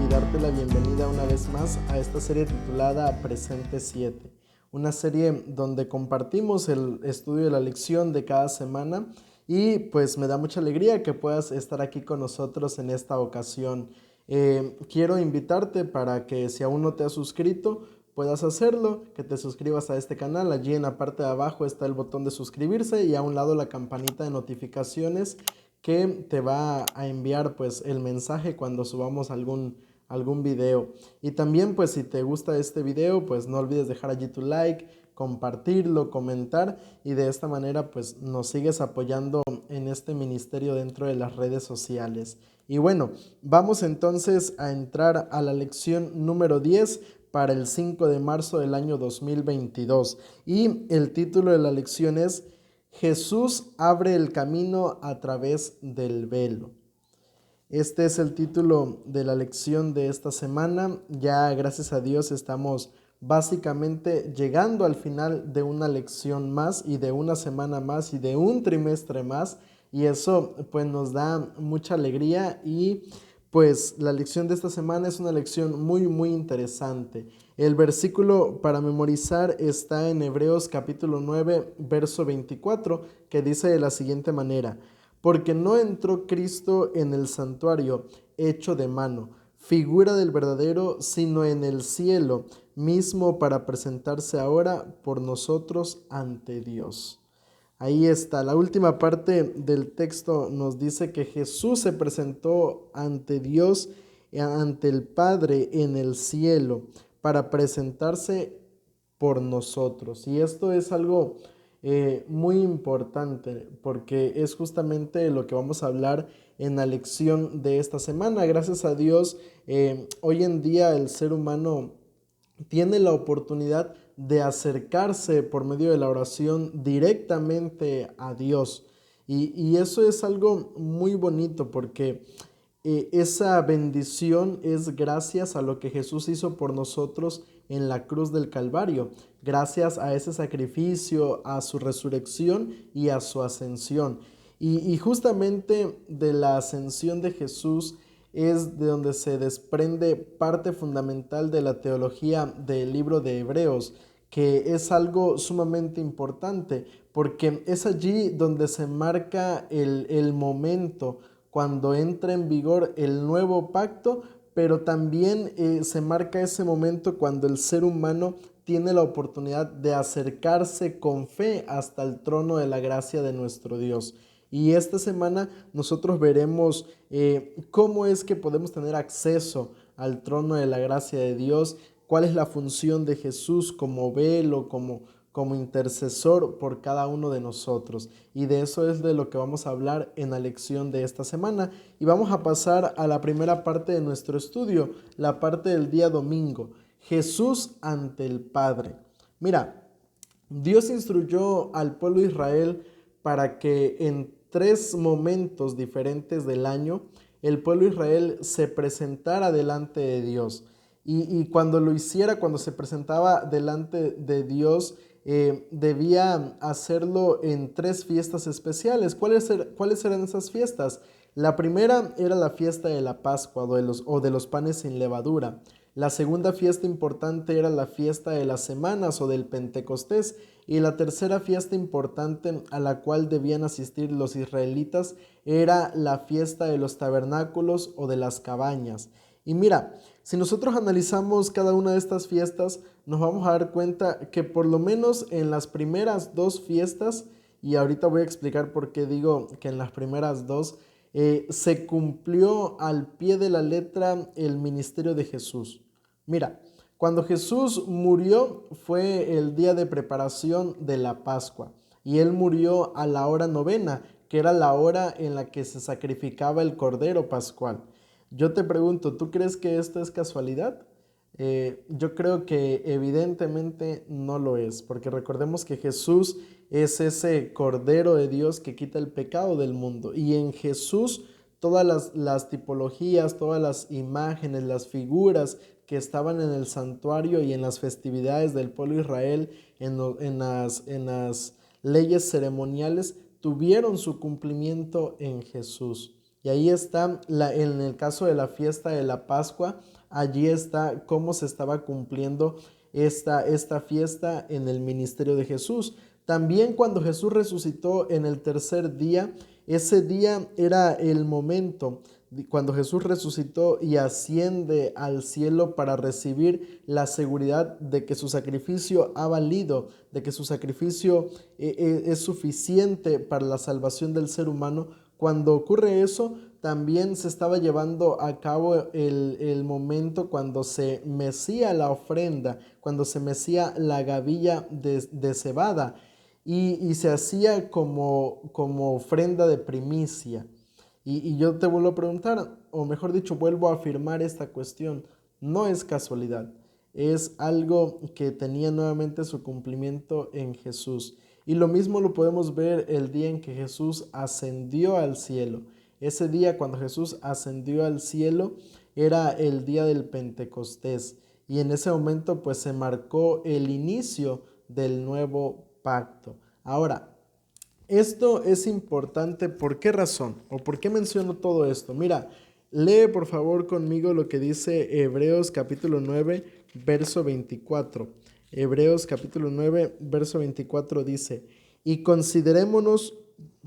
y darte la bienvenida una vez más a esta serie titulada Presente 7, una serie donde compartimos el estudio de la lección de cada semana y pues me da mucha alegría que puedas estar aquí con nosotros en esta ocasión. Quiero invitarte para que si aún no te has suscrito, puedas hacerlo, que te suscribas a este canal. Allí en la parte de abajo está el botón de suscribirse y a un lado la campanita de notificaciones que te va a enviar pues el mensaje cuando subamos algún video. Y también pues si te gusta este video, pues no olvides dejar allí tu like, compartirlo, comentar y de esta manera pues nos sigues apoyando en este ministerio dentro de las redes sociales. Y bueno, vamos entonces a entrar a la lección número 10 para el 5 de marzo del año 2022. Y el título de la lección es Jesús abre el camino a través del velo. Este es el título de la lección de esta semana. Ya gracias a Dios estamos básicamente llegando al final de una lección más y de una semana más y de un trimestre más. Y eso pues nos da mucha alegría y pues la lección de esta semana es una lección muy interesante. El versículo para memorizar está en Hebreos capítulo 9, verso 24, que dice de la siguiente manera: porque no entró Cristo en el santuario hecho de mano, figura del verdadero, sino en el cielo mismo para presentarse ahora por nosotros ante Dios. Ahí está, la última parte del texto nos dice que Jesús se presentó ante Dios, ante el Padre en el cielo, para presentarse por nosotros. Y esto es algo muy importante porque es justamente lo que vamos a hablar en la lección de esta semana. Gracias a Dios, hoy en día el ser humano tiene la oportunidad de acercarse por medio de la oración directamente a Dios. Y eso es algo muy bonito porque esa bendición es gracias a lo que Jesús hizo por nosotros en la cruz del Calvario, gracias a ese sacrificio, a su resurrección y a su ascensión. Y justamente de la ascensión de Jesús es de donde se desprende parte fundamental de la teología del libro de Hebreos, que es algo sumamente importante, porque es allí donde se marca el momento cuando entra en vigor el nuevo pacto, pero también se marca ese momento cuando el ser humano tiene la oportunidad de acercarse con fe hasta el trono de la gracia de nuestro Dios. Y esta semana nosotros veremos cómo es que podemos tener acceso al trono de la gracia de Dios, cuál es la función de Jesús como velo, como intercesor por cada uno de nosotros. Y de eso es de lo que vamos a hablar en la lección de esta semana. Y vamos a pasar a la primera parte de nuestro estudio, la parte del día domingo. Jesús ante el Padre. Mira, Dios instruyó al pueblo de Israel para que en 3 momentos diferentes del año el pueblo de Israel se presentara delante de Dios. Y cuando lo hiciera, cuando se presentaba delante de Dios, debía hacerlo en 3 fiestas especiales. ¿Cuáles eran esas fiestas? La primera era la fiesta de la Pascua o de los panes sin levadura. La segunda fiesta importante era la fiesta de las semanas o del Pentecostés. Y la tercera fiesta importante a la cual debían asistir los israelitas era la fiesta de los tabernáculos o de las cabañas. Y mira, si nosotros analizamos cada una de estas fiestas, nos vamos a dar cuenta que por lo menos en las primeras 2 fiestas, y ahorita voy a explicar por qué digo que en las primeras 2, se cumplió al pie de la letra el ministerio de Jesús. Mira, cuando Jesús murió fue el día de preparación de la Pascua y él murió a la hora novena, que era la hora en la que se sacrificaba el cordero pascual. Yo te pregunto, ¿tú crees que esto es casualidad? Yo creo que evidentemente no lo es, porque recordemos que Jesús es ese Cordero de Dios que quita el pecado del mundo y en Jesús todas las tipologías, todas las imágenes, las figuras que estaban en el santuario y en las festividades del pueblo de Israel, en las leyes ceremoniales, tuvieron su cumplimiento en Jesús. Y ahí está, en el caso de la fiesta de la Pascua, allí está cómo se estaba cumpliendo esta fiesta en el ministerio de Jesús. También cuando Jesús resucitó en el tercer día, ese día era el momento cuando Jesús resucitó y asciende al cielo para recibir la seguridad de que su sacrificio ha valido, de que su sacrificio es suficiente para la salvación del ser humano. Cuando ocurre eso, también se estaba llevando a cabo el momento cuando se mecía la ofrenda, cuando se mecía la gavilla de cebada y se hacía como ofrenda de primicia. Y yo te vuelvo a preguntar, o mejor dicho, vuelvo a afirmar esta cuestión. No es casualidad, es algo que tenía nuevamente su cumplimiento en Jesús. Y lo mismo lo podemos ver el día en que Jesús ascendió al cielo. Ese día cuando Jesús ascendió al cielo era el día del Pentecostés. Y en ese momento pues se marcó el inicio del nuevo pacto. Ahora, esto es importante, ¿por qué razón? ¿O por qué menciono todo esto? Mira, lee por favor conmigo lo que dice Hebreos capítulo 9, verso 24. Hebreos capítulo 9, verso 24 dice, y considerémonos,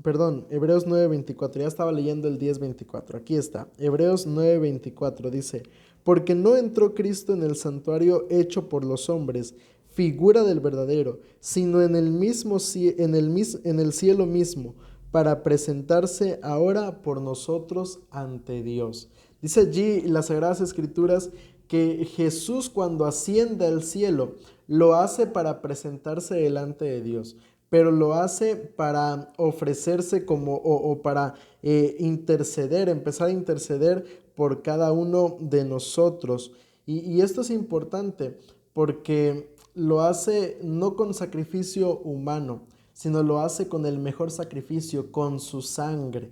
perdón, Hebreos 9, 24, ya estaba leyendo el 10, 24, aquí está, Hebreos 9, 24 dice, porque no entró Cristo en el santuario hecho por los hombres, figura del verdadero, sino en el cielo mismo, para presentarse ahora por nosotros ante Dios. Dice allí las Sagradas Escrituras que Jesús cuando asciende al cielo lo hace para presentarse delante de Dios, pero lo hace para ofrecerse o para interceder, empezar a interceder por cada uno de nosotros. Y esto es importante porque lo hace no con sacrificio humano, sino lo hace con el mejor sacrificio, con su sangre.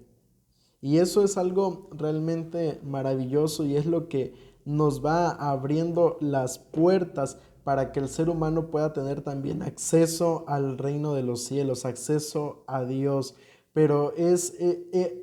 Y eso es algo realmente maravilloso y es lo que nos va abriendo las puertas para que el ser humano pueda tener también acceso al reino de los cielos, acceso a Dios. Pero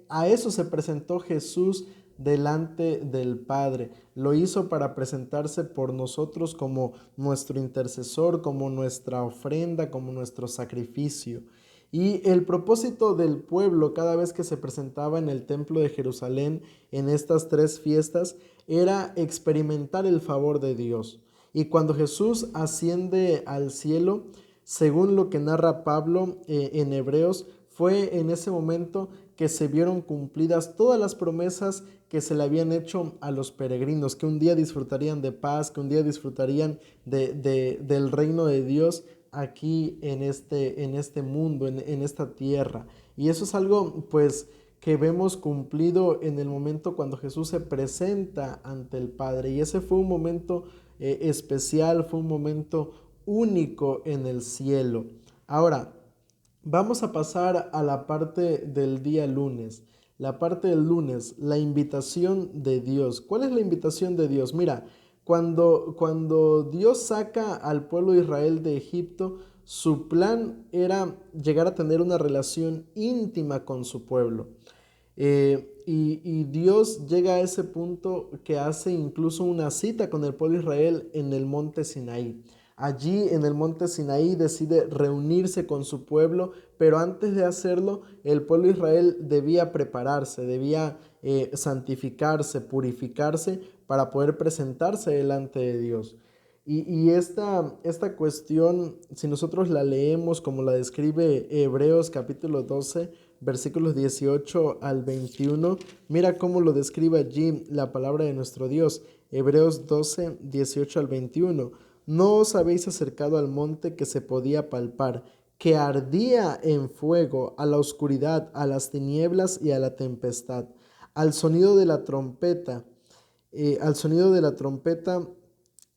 a eso se presentó Jesús delante del Padre. Lo hizo para presentarse por nosotros como nuestro intercesor, como nuestra ofrenda, como nuestro sacrificio. Y el propósito del pueblo cada vez que se presentaba en el templo de Jerusalén en estas tres fiestas era experimentar el favor de Dios. Y cuando Jesús asciende al cielo, según lo que narra Pablo en Hebreos, fue en ese momento que se vieron cumplidas todas las promesas que se le habían hecho a los peregrinos, que un día disfrutarían de paz, que un día disfrutarían del reino de Dios aquí en este mundo, en esta tierra. Y eso es algo pues que vemos cumplido en el momento cuando Jesús se presenta ante el Padre. Y ese fue un momento especial, fue un momento único en el cielo. Ahora, vamos a pasar a la parte del día lunes. La parte del lunes, la invitación de Dios. ¿Cuál es la invitación de Dios? Mira, cuando Dios saca al pueblo de Israel de Egipto, su plan era llegar a tener una relación íntima con su pueblo. Y Dios llega a ese punto que hace incluso una cita con el pueblo de Israel en el monte Sinaí. Allí en el monte Sinaí decide reunirse con su pueblo, pero antes de hacerlo, el pueblo de Israel debía prepararse, debía santificarse, purificarse para poder presentarse delante de Dios. Y esta cuestión, si nosotros la leemos como la describe Hebreos capítulo 12, versículos 18 al 21, mira cómo lo describe allí la palabra de nuestro Dios. Hebreos 12, 18 al 21. No os habéis acercado al monte que se podía palpar, que ardía en fuego, a la oscuridad, a las tinieblas y a la tempestad, al sonido de la trompeta, al sonido de la trompeta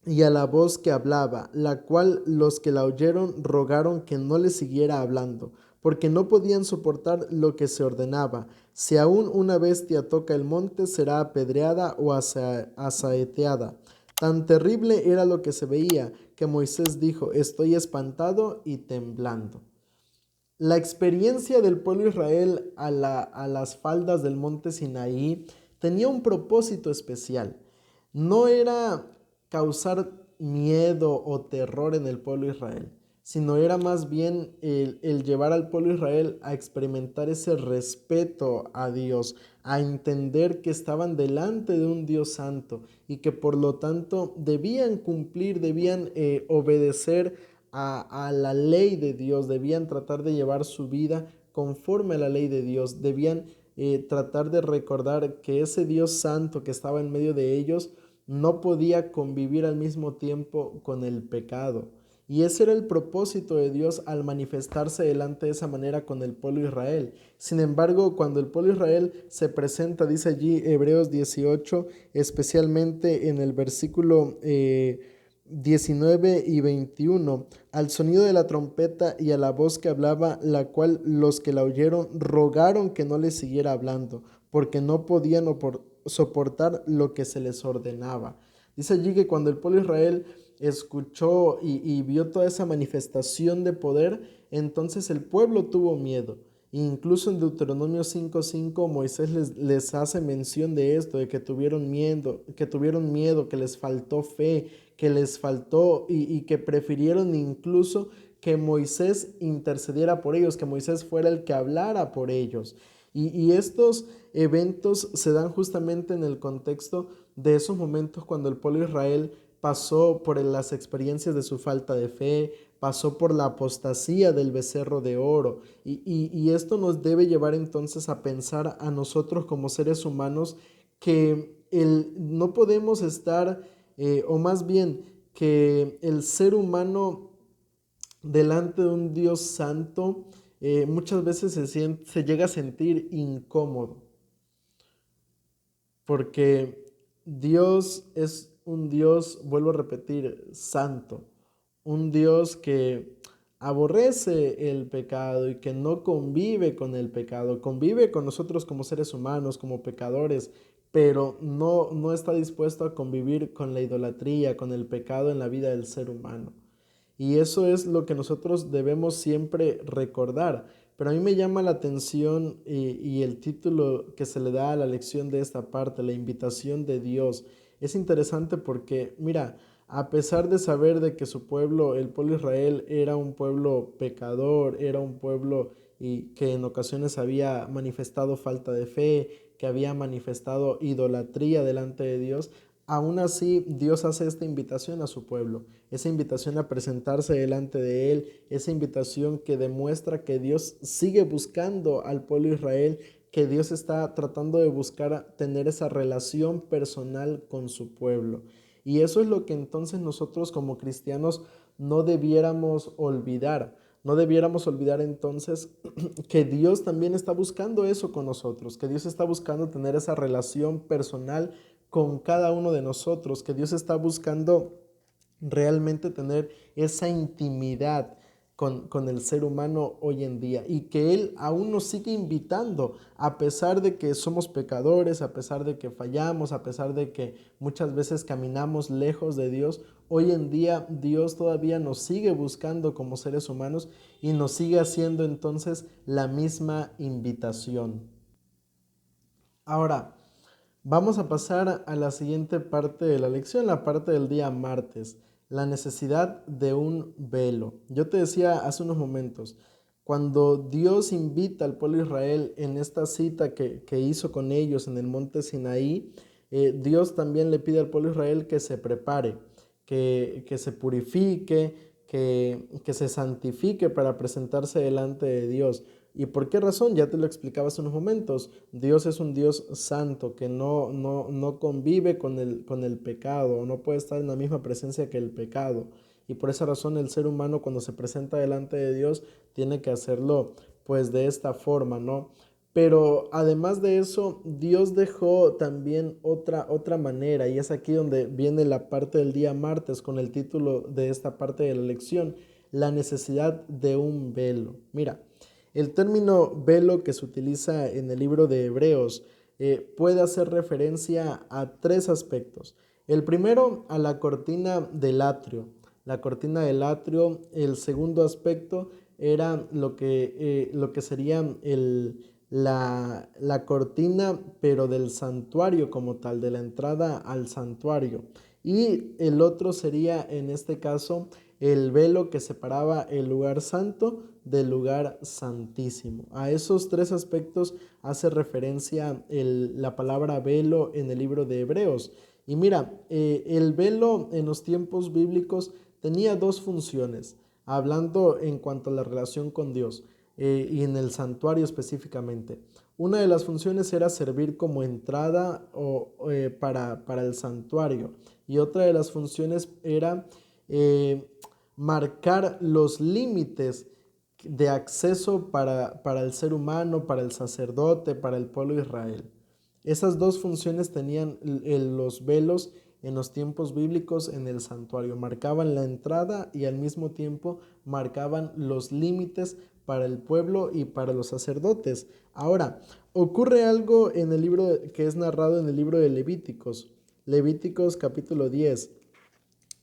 y a la voz que hablaba, la cual los que la oyeron rogaron que no le siguiera hablando, porque no podían soportar lo que se ordenaba. Si aún una bestia toca el monte, será apedreada o asaeteada. Tan terrible era lo que se veía, que Moisés dijo, estoy espantado y temblando. La experiencia del pueblo de Israel a las faldas del monte Sinaí tenía un propósito especial. No era causar miedo o terror en el pueblo de Israel, sino era más bien el llevar al pueblo de Israel a experimentar ese respeto a Dios, a entender que estaban delante de un Dios santo y que por lo tanto debían cumplir, debían obedecer a la ley de Dios, debían tratar de llevar su vida conforme a la ley de Dios, debían tratar de recordar que ese Dios santo que estaba en medio de ellos no podía convivir al mismo tiempo con el pecado. Y ese era el propósito de Dios al manifestarse delante de esa manera con el pueblo de Israel. Sin embargo, cuando el pueblo de Israel se presenta, dice allí Hebreos 18, especialmente en el versículo 19 y 21, al sonido de la trompeta y a la voz que hablaba, la cual los que la oyeron rogaron que no les siguiera hablando, porque no podían soportar lo que se les ordenaba. Dice allí que cuando el pueblo de Israel escuchó y vio toda esa manifestación de poder, entonces el pueblo tuvo miedo. Incluso en Deuteronomio 5:5 Moisés les hace mención de esto, de que tuvieron miedo, que les faltó fe, que les faltó y que prefirieron incluso que Moisés intercediera por ellos, que Moisés fuera el que hablara por ellos. Y estos eventos se dan justamente en el contexto de esos momentos cuando el pueblo de Israel pasó por las experiencias de su falta de fe, pasó por la apostasía del becerro de oro. Y esto nos debe llevar entonces a pensar a nosotros como seres humanos que no podemos estar, o más bien que el ser humano delante de un Dios santo muchas veces se llega a sentir incómodo, porque Dios es un Dios, vuelvo a repetir, santo, un Dios que aborrece el pecado y que no convive con el pecado, convive con nosotros como seres humanos, como pecadores, pero no está dispuesto a convivir con la idolatría, con el pecado en la vida del ser humano. Y eso es lo que nosotros debemos siempre recordar. Pero a mí me llama la atención y el título que se le da a la lección de esta parte, la invitación de Dios. Es interesante porque, mira, a pesar de saber de que su pueblo, el pueblo de Israel, era un pueblo pecador, era un pueblo y que en ocasiones había manifestado falta de fe, que había manifestado idolatría delante de Dios, aún así Dios hace esta invitación a su pueblo, esa invitación a presentarse delante de Él, esa invitación que demuestra que Dios sigue buscando al pueblo de Israel, que Dios está tratando de buscar tener esa relación personal con su pueblo. Y eso es lo que entonces nosotros como cristianos no debiéramos olvidar. No debiéramos olvidar entonces que Dios también está buscando eso con nosotros, que Dios está buscando tener esa relación personal con cada uno de nosotros, que Dios está buscando realmente tener esa intimidad con el ser humano hoy en día y que Él aún nos sigue invitando a pesar de que somos pecadores, a pesar de que fallamos, a pesar de que muchas veces caminamos lejos de Dios. Hoy en día Dios todavía nos sigue buscando como seres humanos y nos sigue haciendo entonces la misma invitación. Ahora, vamos a pasar a la siguiente parte de la lección, la parte del día martes, la necesidad de un velo. Yo te decía hace unos momentos, cuando Dios invita al pueblo de Israel en esta cita que hizo con ellos en el monte Sinaí, Dios también le pide al pueblo de Israel que se prepare, que se purifique, que se santifique para presentarse delante de Dios. ¿Y por qué razón? Ya te lo explicaba hace unos momentos. Dios es un Dios santo que no convive con el pecado, no puede estar en la misma presencia que el pecado. Y por esa razón el ser humano cuando se presenta delante de Dios tiene que hacerlo pues de esta forma, ¿no? Pero además de eso, Dios dejó también otra manera, y es aquí donde viene la parte del día martes con el título de esta parte de la lección, la necesidad de un velo. Mira, el término velo que se utiliza en el libro de Hebreos puede hacer referencia a tres aspectos. El primero, a la cortina del atrio. La cortina del atrio, el segundo aspecto era lo que sería la cortina, pero del santuario como tal, de la entrada al santuario. Y el otro sería, en este caso, el velo que separaba el lugar santo del lugar santísimo. A esos tres aspectos hace referencia la palabra velo en el libro de Hebreos. Y mira, el velo en los tiempos bíblicos tenía dos funciones, hablando en cuanto a la relación con Dios y en el santuario específicamente. Una de las funciones era servir como entrada para el santuario, y otra de las funciones era eh, marcar los límites de acceso para el ser humano, para el sacerdote, para el pueblo de Israel. Esas dos funciones tenían los velos en los tiempos bíblicos en el santuario. Marcaban la entrada y al mismo tiempo marcaban los límites para el pueblo y para los sacerdotes. Ahora, ocurre algo en el libro que es narrado en el libro de Levíticos. Levíticos capítulo 10.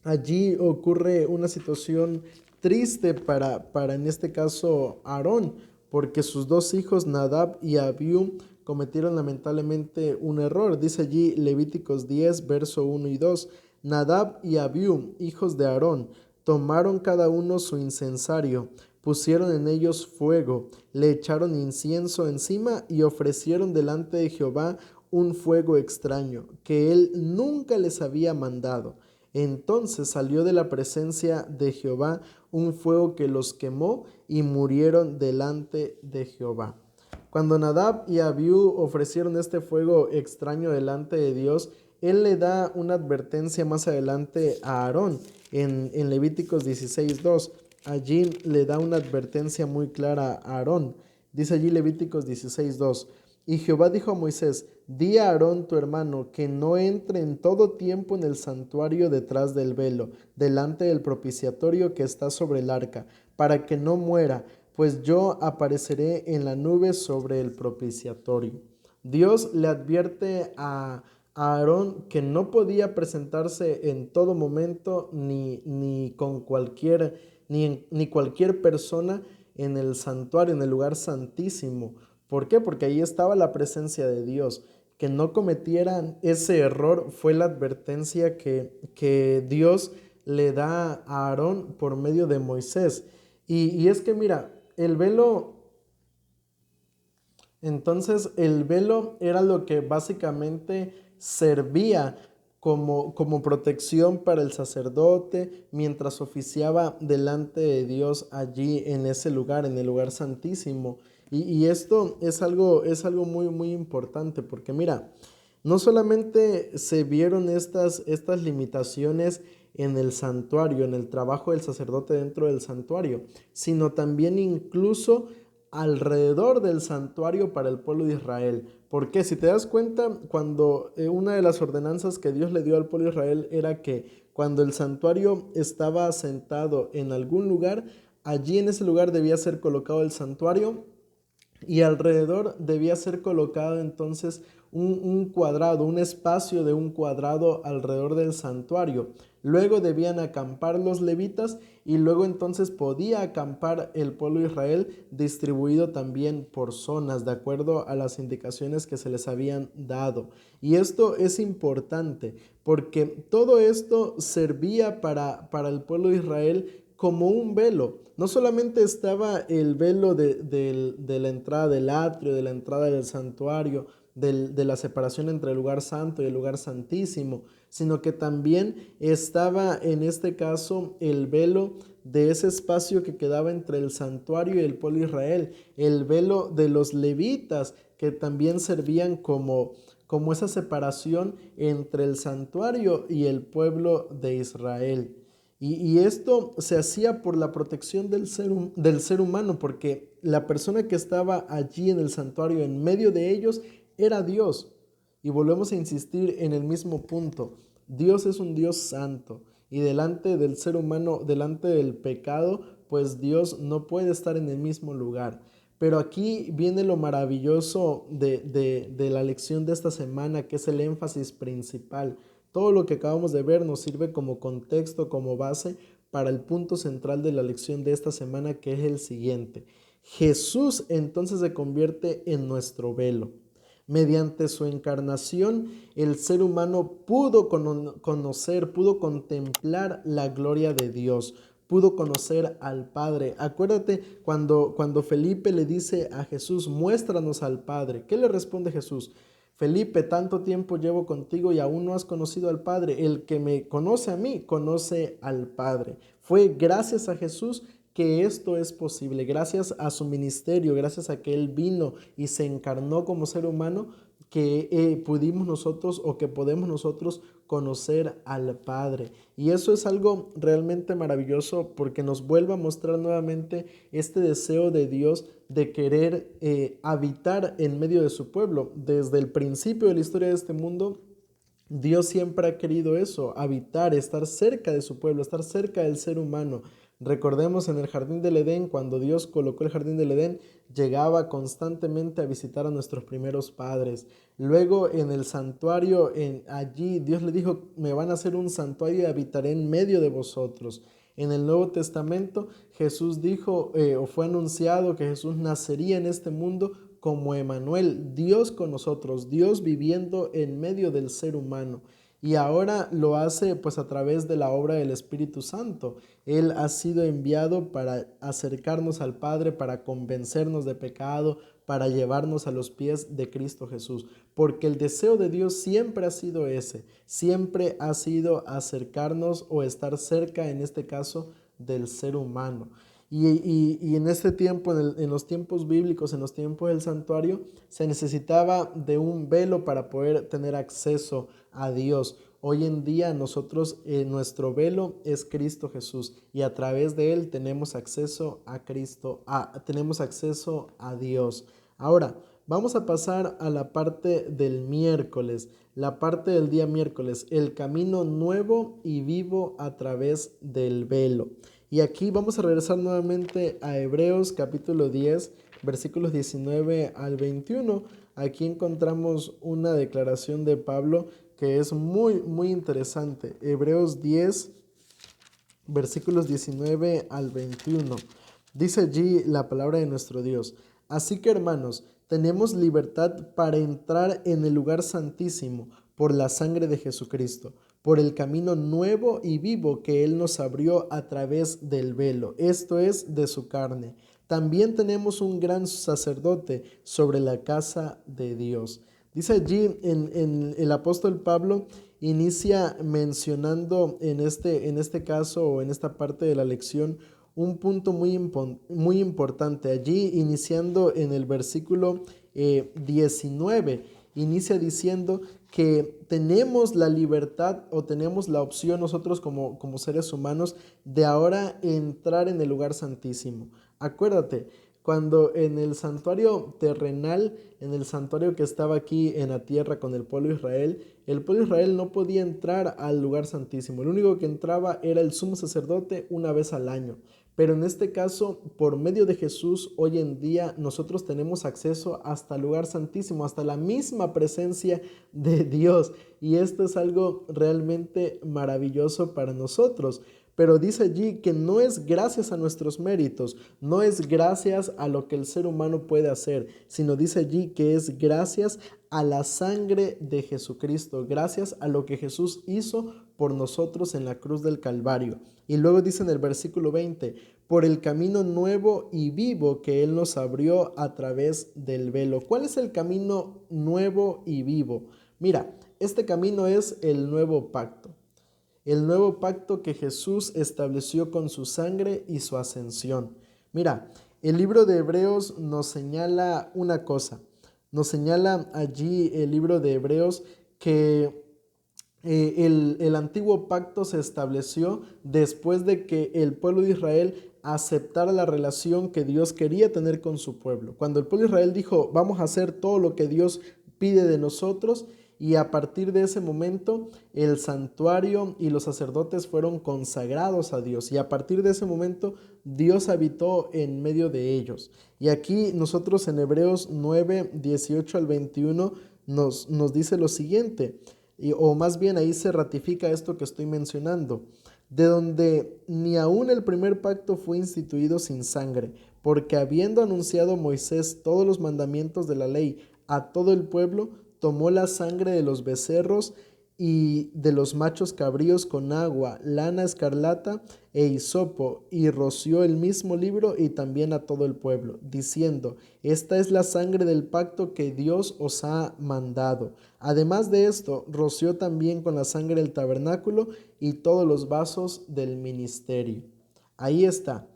Allí ocurre una situación triste para en este caso Aarón, porque sus dos hijos Nadab y Abiú cometieron lamentablemente un error. Dice allí Levíticos 10, verso 1 y 2. Nadab y Abiú, hijos de Aarón, tomaron cada uno su incensario, pusieron en ellos fuego, le echaron incienso encima y ofrecieron delante de Jehová un fuego extraño, que él nunca les había mandado. Entonces salió de la presencia de Jehová un fuego que los quemó y murieron delante de Jehová. Cuando Nadab y Abiú ofrecieron este fuego extraño delante de Dios, él le da una advertencia más adelante a Aarón en Levíticos 16:2. Allí le da una advertencia muy clara a Aarón. Dice allí Levíticos 16:2. Y Jehová dijo a Moisés: di a Aarón tu hermano que no entre en todo tiempo en el santuario detrás del velo, delante del propiciatorio que está sobre el arca, para que no muera, pues yo apareceré en la nube sobre el propiciatorio. Dios le advierte a Aarón que no podía presentarse en todo momento ni con cualquier, ni cualquier persona en el santuario, en el lugar santísimo. ¿Por qué? Porque ahí estaba la presencia de Dios. Que no cometieran ese error fue la advertencia que Dios le da a Aarón por medio de Moisés. Y es que mira, entonces el velo era lo que básicamente servía como protección para el sacerdote mientras oficiaba delante de Dios allí en ese lugar, en el lugar santísimo. Y esto es algo muy, muy importante porque mira, no solamente se vieron estas limitaciones en el santuario, en el trabajo del sacerdote dentro del santuario, sino también incluso alrededor del santuario para el pueblo de Israel. Porque si te das cuenta, cuando una de las ordenanzas que Dios le dio al pueblo de Israel era que cuando el santuario estaba asentado en algún lugar, allí en ese lugar debía ser colocado el santuario y alrededor debía ser colocado entonces un cuadrado, un espacio de un cuadrado alrededor del santuario. Luego debían acampar los levitas y luego entonces podía acampar el pueblo de Israel distribuido también por zonas de acuerdo a las indicaciones que se les habían dado. Y esto es importante porque todo esto servía para el pueblo de Israel como un velo. No solamente estaba el velo de la entrada del atrio, de la entrada del santuario, de la separación entre el lugar santo y el lugar santísimo, sino que también estaba en este caso el velo de ese espacio que quedaba entre el santuario y el pueblo de Israel, el velo de los levitas que también servían como esa separación entre el santuario y el pueblo de Israel. Y esto se hacía por la protección del ser humano, porque la persona que estaba allí en el santuario, en medio de ellos, era Dios. Y volvemos a insistir en el mismo punto. Dios es un Dios santo. Y delante del ser humano, delante del pecado, pues Dios no puede estar en el mismo lugar. Pero aquí viene lo maravilloso de la lección de esta semana, que es el énfasis principal. Todo lo que acabamos de ver nos sirve como contexto, como base para el punto central de la lección de esta semana, que es el siguiente. Jesús entonces se convierte en nuestro velo. Mediante su encarnación, el ser humano pudo conocer, pudo contemplar la gloria de Dios, pudo conocer al Padre. Acuérdate cuando Felipe le dice a Jesús, muéstranos al Padre. ¿Qué le responde Jesús? Felipe, tanto tiempo llevo contigo y aún no has conocido al Padre. El que me conoce a mí, conoce al Padre. Fue gracias a Jesús que esto es posible, gracias a su ministerio, gracias a que Él vino y se encarnó como ser humano, que pudimos nosotros o que podemos nosotros conocer al Padre. Y eso es algo realmente maravilloso porque nos vuelve a mostrar nuevamente este deseo de Dios de querer habitar en medio de su pueblo. Desde el principio de la historia de este mundo, Dios siempre ha querido eso, habitar, estar cerca de su pueblo, estar cerca del ser humano. Recordemos en el jardín del Edén, cuando Dios colocó el jardín del Edén, llegaba constantemente a visitar a nuestros primeros padres. Luego en el santuario, allí Dios le dijo, me van a hacer un santuario y habitaré en medio de vosotros. En el Nuevo Testamento Jesús dijo o fue anunciado que Jesús nacería en este mundo como Emmanuel, Dios con nosotros, Dios viviendo en medio del ser humano. Y ahora lo hace pues a través de la obra del Espíritu Santo. Él ha sido enviado para acercarnos al Padre, para convencernos de pecado, para llevarnos a los pies de Cristo Jesús. Porque el deseo de Dios siempre ha sido ese, siempre ha sido acercarnos o estar cerca, en este caso, del ser humano. Y en este tiempo, en los tiempos bíblicos, en los tiempos del santuario, se necesitaba de un velo para poder tener acceso a Dios. Hoy en día nosotros, nuestro velo es Cristo Jesús y a través de Él tenemos acceso a Cristo, tenemos acceso a Dios. Ahora, vamos a pasar a la parte del miércoles, la parte del día miércoles, el camino nuevo y vivo a través del velo. Y aquí vamos a regresar nuevamente a Hebreos capítulo 10, versículos 19 al 21. Aquí encontramos una declaración de Pablo que es muy interesante. Hebreos 10, versículos 19 al 21. Dice allí la palabra de nuestro Dios. Así que hermanos, tenemos libertad para entrar en el lugar santísimo por la sangre de Jesucristo, por el camino nuevo y vivo que Él nos abrió a través del velo, esto es, de su carne. También tenemos un gran sacerdote sobre la casa de Dios. Dice allí en el apóstol Pablo, inicia mencionando en este caso o en esta parte de la lección un punto muy importante. Allí iniciando en el versículo 19, inicia diciendo que tenemos la libertad o tenemos la opción nosotros como seres humanos de ahora entrar en el lugar santísimo. Acuérdate, cuando en el santuario terrenal, en el santuario que estaba aquí en la tierra con el pueblo de Israel no podía entrar al lugar santísimo. El único que entraba era el sumo sacerdote una vez al año. Pero en este caso, por medio de Jesús, hoy en día nosotros tenemos acceso hasta el lugar santísimo, hasta la misma presencia de Dios. Y esto es algo realmente maravilloso para nosotros. Pero dice allí que no es gracias a nuestros méritos, no es gracias a lo que el ser humano puede hacer, sino dice allí que es gracias a la sangre de Jesucristo, gracias a lo que Jesús hizo por nosotros en la cruz del Calvario. Y luego dice en el versículo 20, por el camino nuevo y vivo que Él nos abrió a través del velo. ¿Cuál es el camino nuevo y vivo? Mira, este camino es el nuevo pacto. El nuevo pacto que Jesús estableció con su sangre y su ascensión. Mira, el libro de Hebreos nos señala una cosa. Nos señala allí el libro de Hebreos que el antiguo pacto se estableció después de que el pueblo de Israel aceptara la relación que Dios quería tener con su pueblo. Cuando el pueblo de Israel dijo, vamos a hacer todo lo que Dios pide de nosotros, y a partir de ese momento el santuario y los sacerdotes fueron consagrados a Dios, y a partir de ese momento Dios habitó en medio de ellos. Y aquí nosotros en Hebreos 9, 18 al 21 nos dice lo siguiente, o más bien ahí se ratifica esto que estoy mencionando. de donde ni aun el primer pacto fue instituido sin sangre, porque habiendo anunciado Moisés todos los mandamientos de la ley a todo el pueblo, tomó la sangre de los becerros y de los machos cabríos con agua, lana escarlata e hisopo, y roció el mismo libro y también a todo el pueblo, diciendo: esta es la sangre del pacto que Dios os ha mandado. Además de esto, roció también con la sangre el tabernáculo y todos los vasos del ministerio. Ahí está.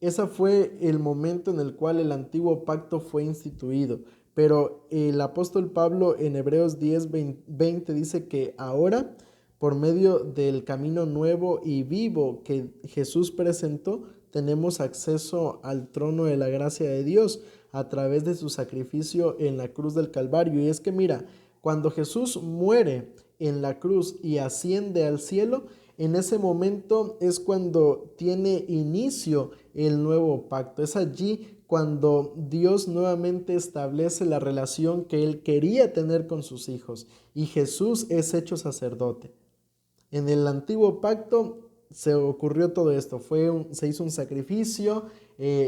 Ese fue el momento en el cual el antiguo pacto fue instituido. Pero el apóstol Pablo en Hebreos 10:20 dice que ahora, por medio del camino nuevo y vivo que Jesús presentó, tenemos acceso al trono de la gracia de Dios a través de su sacrificio en la cruz del Calvario. Y es que mira, cuando Jesús muere en la cruz y asciende al cielo, en ese momento es cuando tiene inicio el nuevo pacto. Es allí cuando Dios nuevamente establece la relación que Él quería tener con sus hijos, y Jesús es hecho sacerdote. En el antiguo pacto se ocurrió todo esto, se hizo un sacrificio,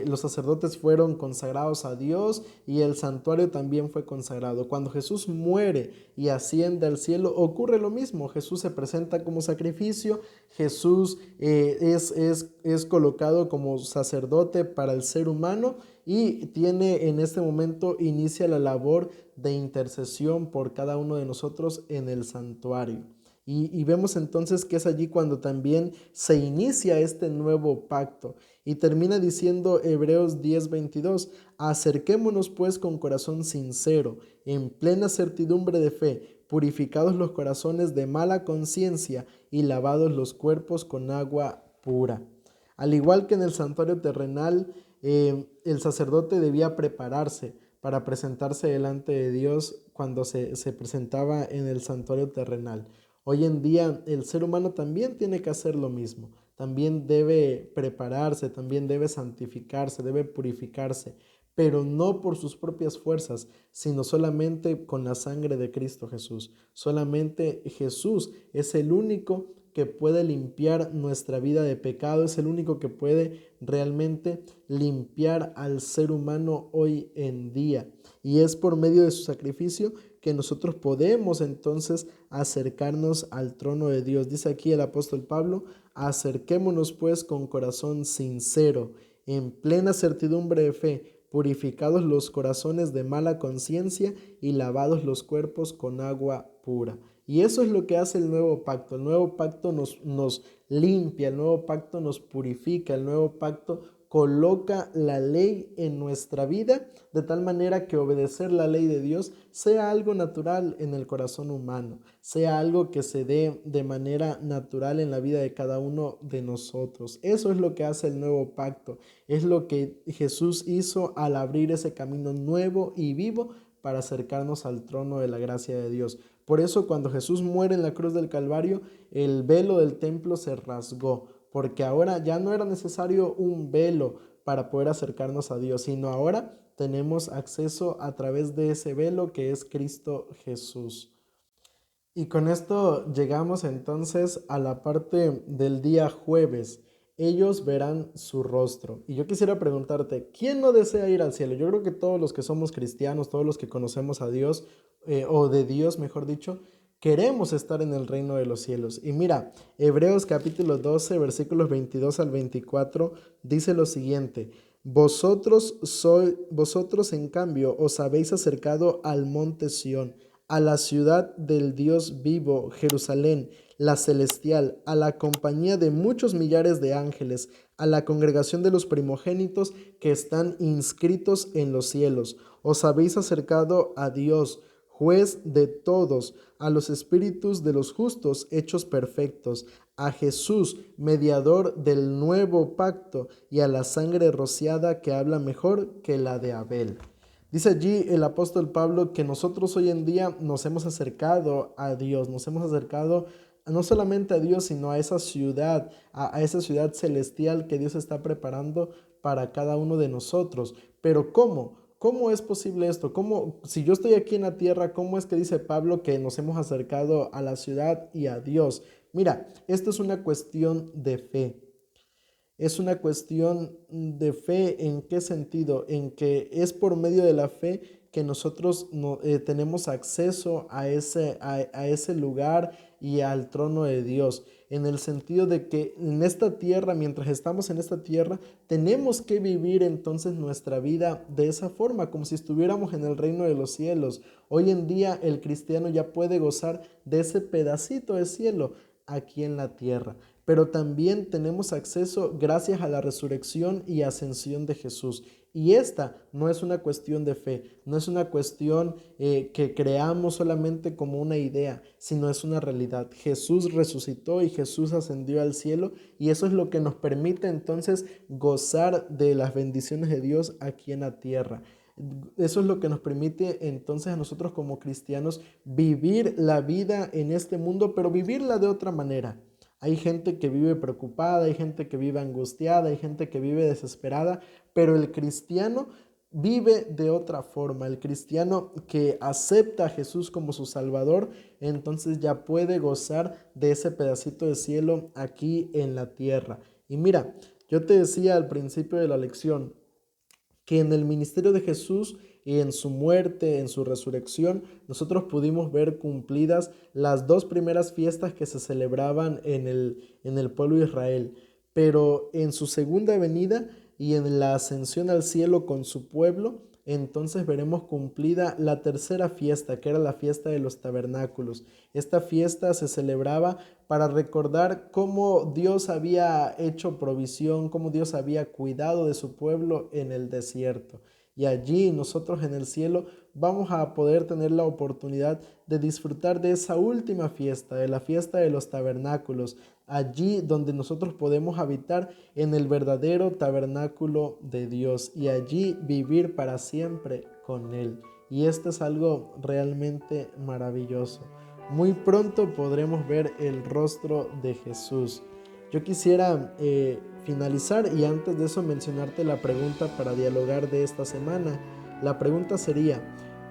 los sacerdotes fueron consagrados a Dios y el santuario también fue consagrado. Cuando Jesús muere y asciende al cielo, ocurre lo mismo. Jesús se presenta como sacrificio, Jesús es colocado como sacerdote para el ser humano y tiene en este momento, inicia la labor de intercesión por cada uno de nosotros en el santuario. Y vemos entonces que es allí cuando también se inicia este nuevo pacto. Y termina diciendo Hebreos 10:22: acerquémonos pues con corazón sincero, en plena certidumbre de fe, purificados los corazones de mala conciencia y lavados los cuerpos con agua pura. Al igual que en el santuario terrenal, el sacerdote debía prepararse para presentarse delante de Dios cuando se presentaba en el santuario terrenal. Hoy en día el ser humano también tiene que hacer lo mismo, también debe prepararse, también debe santificarse, debe purificarse, pero no por sus propias fuerzas, sino solamente con la sangre de Cristo Jesús. Solamente Jesús es el único que puede limpiar nuestra vida de pecado, es el único que puede realmente limpiar al ser humano hoy en día. Y es por medio de su sacrificio que nosotros podemos entonces acercarnos al trono de Dios. Dice aquí el apóstol Pablo: acerquémonos pues con corazón sincero, en plena certidumbre de fe, purificados los corazones de mala conciencia y lavados los cuerpos con agua pura. Y eso es lo que hace el nuevo pacto. El nuevo pacto nos limpia, el nuevo pacto nos purifica, el nuevo pacto coloca la ley en nuestra vida de tal manera que obedecer la ley de Dios sea algo natural en el corazón humano, sea algo que se dé de manera natural en la vida de cada uno de nosotros. Eso es lo que hace el nuevo pacto, es lo que Jesús hizo al abrir ese camino nuevo y vivo para acercarnos al trono de la gracia de Dios. Por eso cuando Jesús muere en la cruz del Calvario, el velo del templo se rasgó, porque ahora ya no era necesario un velo para poder acercarnos a Dios, sino ahora tenemos acceso a través de ese velo que es Cristo Jesús. Y con esto llegamos entonces a la parte del día jueves. Ellos verán su rostro. Y yo quisiera preguntarte, ¿quién no desea ir al cielo? Yo creo que todos los que somos cristianos, todos los que conocemos a Dios, o de Dios, mejor dicho, queremos estar en el reino de los cielos. Y mira, Hebreos capítulo 12, versículos 22 al 24, dice lo siguiente: vosotros en cambio os habéis acercado al monte Sión, a la ciudad del Dios vivo, Jerusalén, la celestial, a la compañía de muchos millares de ángeles, a la congregación de los primogénitos que están inscritos en los cielos. Os habéis acercado a Dios, juez de todos, a los espíritus de los justos hechos perfectos, a Jesús, mediador del nuevo pacto, y a la sangre rociada que habla mejor que la de Abel. Dice allí el apóstol Pablo que nosotros hoy en día nos hemos acercado a Dios, nos hemos acercado no solamente a Dios, sino a esa ciudad, a esa ciudad celestial que Dios está preparando para cada uno de nosotros. Pero ¿cómo? ¿Cómo es posible esto? ¿Cómo, si yo estoy aquí en la tierra, cómo es que dice Pablo que nos hemos acercado a la ciudad y a Dios? Mira, esto es una cuestión de fe. Es una cuestión de fe. ¿En qué sentido? En que es por medio de la fe que nosotros tenemos acceso a ese lugar y al trono de Dios. En el sentido de que en esta tierra, mientras estamos en esta tierra, tenemos que vivir entonces nuestra vida de esa forma, como si estuviéramos en el reino de los cielos. Hoy en día el cristiano ya puede gozar de ese pedacito de cielo aquí en la tierra, pero también tenemos acceso gracias a la resurrección y ascensión de Jesús. Y esta no es una cuestión de fe, no es una cuestión que creamos solamente como una idea, sino es una realidad. Jesús resucitó y Jesús ascendió al cielo, y eso es lo que nos permite entonces gozar de las bendiciones de Dios aquí en la tierra. Eso es lo que nos permite entonces a nosotros como cristianos vivir la vida en este mundo, pero vivirla de otra manera. Hay gente que vive preocupada, hay gente que vive angustiada, hay gente que vive desesperada, pero el cristiano vive de otra forma. El cristiano que acepta a Jesús como su Salvador, entonces ya puede gozar de ese pedacito de cielo aquí en la tierra. Y mira, yo te decía al principio de la lección que en el ministerio de Jesús y en su muerte, en su resurrección, nosotros pudimos ver cumplidas las dos primeras fiestas que se celebraban en el pueblo de Israel. Pero en su segunda venida y en la ascensión al cielo con su pueblo, entonces veremos cumplida la tercera fiesta, que era la fiesta de los tabernáculos. Esta fiesta se celebraba para recordar cómo Dios había hecho provisión, cómo Dios había cuidado de su pueblo en el desierto. Y allí nosotros en el cielo vamos a poder tener la oportunidad de disfrutar de esa última fiesta, de la fiesta de los tabernáculos, allí donde nosotros podemos habitar en el verdadero tabernáculo de Dios y allí vivir para siempre con Él. Y esto es algo realmente maravilloso. Muy pronto podremos ver el rostro de Jesús. Yo quisiera finalizar y antes de eso mencionarte la pregunta para dialogar de esta semana. La pregunta sería,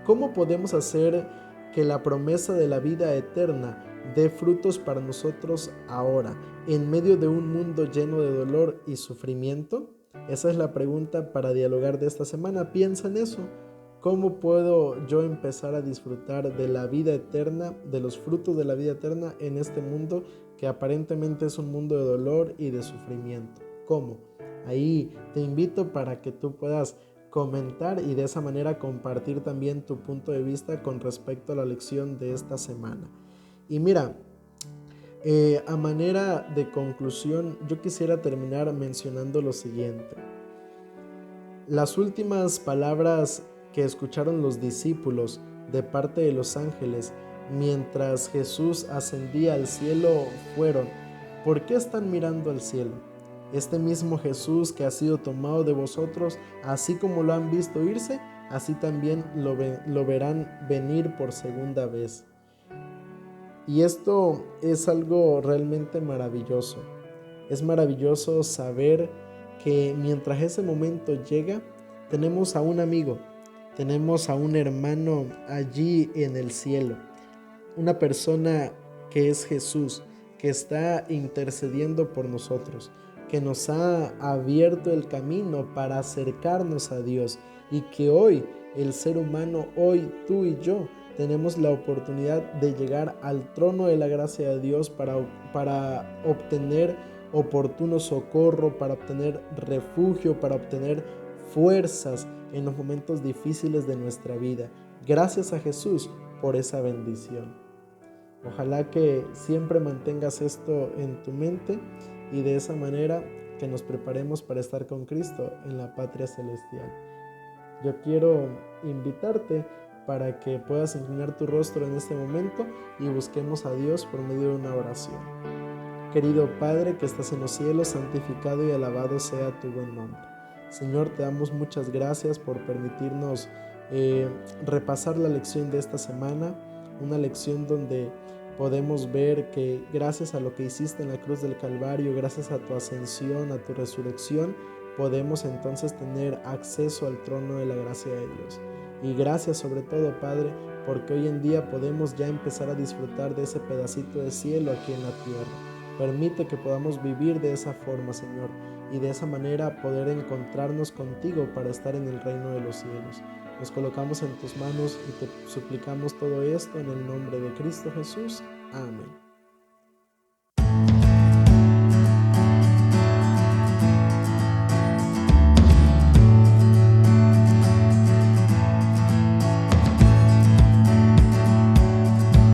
¿cómo podemos hacer que la promesa de la vida eterna dé frutos para nosotros ahora, en medio de un mundo lleno de dolor y sufrimiento? Esa es la pregunta para dialogar de esta semana. Piensa en eso. ¿Cómo puedo yo empezar a disfrutar de la vida eterna, de los frutos de la vida eterna en este mundo que aparentemente es un mundo de dolor y de sufrimiento? ¿Cómo? Ahí te invito para que tú puedas comentar y de esa manera compartir también tu punto de vista con respecto a la lección de esta semana. Y mira, a manera de conclusión, yo quisiera terminar mencionando lo siguiente. Las últimas palabras que escucharon los discípulos de parte de los ángeles mientras Jesús ascendía al cielo fueron: ¿por qué están mirando al cielo? Este mismo Jesús que ha sido tomado de vosotros, así como lo han visto irse, así también lo verán venir por segunda vez. Y esto es algo realmente maravilloso. Es maravilloso saber que mientras ese momento llega, tenemos a un amigo, tenemos a un hermano allí en el cielo, una persona que es Jesús, que está intercediendo por nosotros, que nos ha abierto el camino para acercarnos a Dios y que hoy el ser humano, hoy tú y yo, tenemos la oportunidad de llegar al trono de la gracia de Dios para obtener oportuno socorro, para obtener refugio, para obtener fuerzas en los momentos difíciles de nuestra vida. Gracias a Jesús por esa bendición. Ojalá que siempre mantengas esto en tu mente y de esa manera que nos preparemos para estar con Cristo en la patria celestial. Yo quiero invitarte para que puedas inclinar tu rostro en este momento y busquemos a Dios por medio de una oración. Querido Padre que estás en los cielos, santificado y alabado sea tu buen nombre. Señor, te damos muchas gracias por permitirnos repasar la lección de esta semana, una lección donde podemos ver que gracias a lo que hiciste en la cruz del Calvario, gracias a tu ascensión, a tu resurrección, podemos entonces tener acceso al trono de la gracia de Dios. Y gracias sobre todo, Padre, porque hoy en día podemos ya empezar a disfrutar de ese pedacito de cielo aquí en la tierra. Permite que podamos vivir de esa forma, Señor, y de esa manera poder encontrarnos contigo para estar en el reino de los cielos. Nos colocamos en tus manos y te suplicamos todo esto en el nombre de Cristo Jesús. Amén.